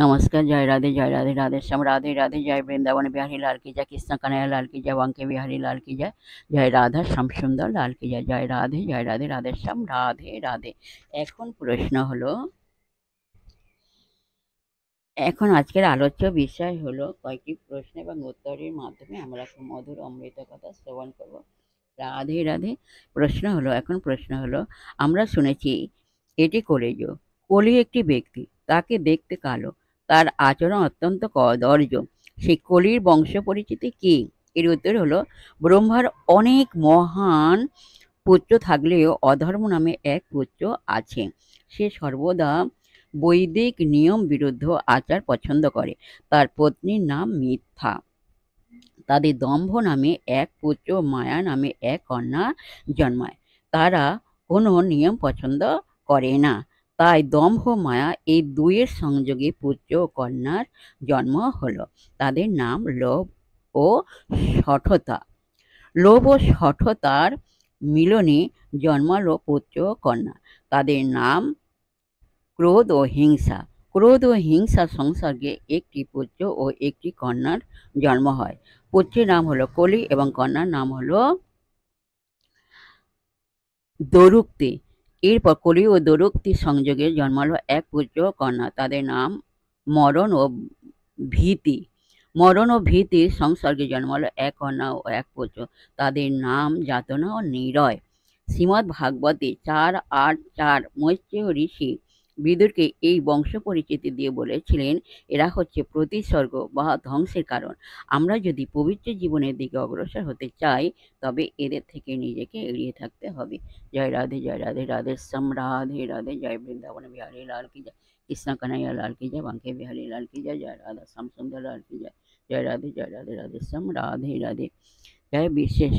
नमस्कार। जय राधे राधे श्याम राधे राधे। जय বৃন্দাবন বিহারী লাল কি জয়, কৃষ্ণ কানাইয়া লাল কি জয়, বাঙ্কে বিহারী লাল কি জয়, জয় রাধা শ্যাম সুন্দর লাল কি জয়, জয় রাধে রাধে শ্যাম রাধে রাধে। এখন প্রশ্ন হলো, এখন আজকের আলোচ্য বিষয় হলো কয়েকটি প্রশ্ন এবং উত্তরের মাধ্যমে আমরা মধুর অমৃত কথা শ্রবণ করব। রাধে রাধে। প্রশ্ন হলো, আমরা শুনেছি এটি কলিযুগ। কলি একটি ব্যক্তি, তাকে দেখতে কালো, তার আচরণ অত্যন্ত কদর্য। সেই কলির বংশ পরিচিতি কি? এর উত্তর হলো, ব্রহ্মার অনেক মহান পুত্র থাকলেও অধর্ম নামে এক পুত্র আছে। সে সর্বদা বৈদিক নিয়ম বিরুদ্ধ আচার পছন্দ করে। তার পত্নীর নাম মিথ্যা। তাদের দম্ভ নামে এক পুত্র, মায়া নামে এক কন্যা জন্মায়। তারা কোনো নিয়ম পছন্দ করে না, তাই দম্ভ মায়া এই দুইয়ের সংযোগে পুত্র ও কন্যার জন্ম হলো। তাদের নাম লোভ ও শঠতা। লোভ ও শঠতার মিলনে জন্মালো পুত্র ও কন্যা। তাদের নাম ক্রোধ ও হিংসা। ক্রোধ ও হিংসার সংসর্গে একটি পুত্র ও একটি কন্যার জন্ম হয়। পুত্রের নাম হলো কলি এবং কন্যার নাম হলো দরুক্তি। এরপর কলি ও দরুক্তির সংযোগে জন্মালো এক পুত্র ও কন্যা। তাদের নাম মরণ ও ভীতি। মরণ ও ভীতির সংসর্গে জন্মালো এক কন্যা ও এক পুত্র। তাদের নাম যাতনা ও নিরয়। শ্রীমদ্ ভাগবতে 4:8-4 মৈত্রেয় ঋষি বিদুরকে এই বংশ পরিচিতি দিয়ে বলেছিলেন, এরা হচ্ছে প্রতিসর্গ বা ধ্বংসের কারণ। আমরা যদি পবিত্র জীবনের দিকে অগ্রসর হতে চাই, তবে এদের থেকে নিজেকে এড়িয়ে থাকতে হবে। জয় রাধে রাধে শ্যাম রাধে রাধে। জয় বৃন্দাবন বিহারী লাল কি জয়, কৃষ্ণ কানাইয়া লাল কি জয়, বাঙ্কে বিহারী লাল কি জয়, জয় রাধা শ্যাম সুন্দর লাল কি জয়, জয় রাধে রাধে শ্যাম রাধে রাধে। জয় বিশেষ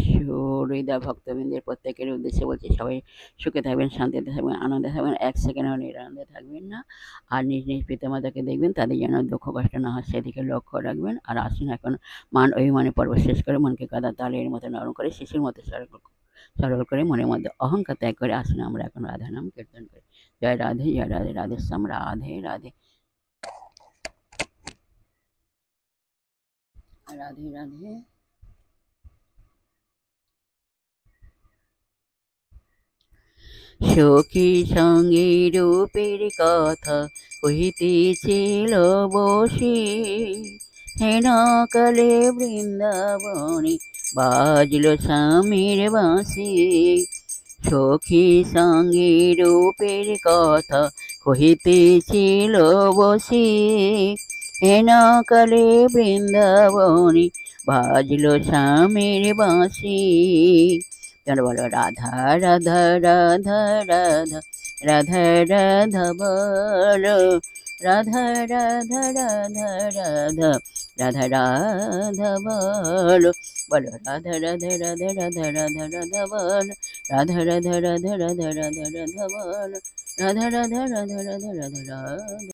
হৃদয় ভক্তবৃন্দের প্রত্যেকের উদ্দেশ্যে বলছি, সবাই সুখে থাকবেন, শান্তিতে থাকবেন, আনন্দে থাকবেন, এক সেকেন্ডও নিরানন্দে থাকবেন না। আর নিজ নিজ পিতামাতাকে দেখবেন, তাদের যেন দুঃখ কষ্ট না হয় সেদিকে লক্ষ্য রাখবেন। আর আসুন এখন মান অভিমানে পর্ব শেষ করে মনকে কাদা তালের মতো নরম করে শিশুর মতো সরল করে মনের মধ্যে অহংকার ত্যাগ করে আসুন আমরা এখন রাধা নাম কীর্তন করি। জয় রাধে রাধে শ্যাম রাধে রাধে। রাধে রাধে। সখী সঙ্গে রূপের কথা কহিতেছিল বসে, হেন কালে বৃন্দাবনে বাজল স্বামীর বাঁশি। সখী সঙ্গে রূপের কথা কহিতেছিল বসে, হেন কালে বৃন্দাবনে বাজল স্বামীর বাঁশি। তোমরা বলো রাধা রাধা রাধা রাধা রাধা রাধা বলো, রাধা রাধা রাধা রাধা রাধা রাধা বলো, বলো রাধা রাধা রাধা রাধা রাধা রাধা বলো, রাধা রাধা রাধা রাধা রাধা রাধা বলো, রাধা রাধা রাধা রাধা রাধা রাধা।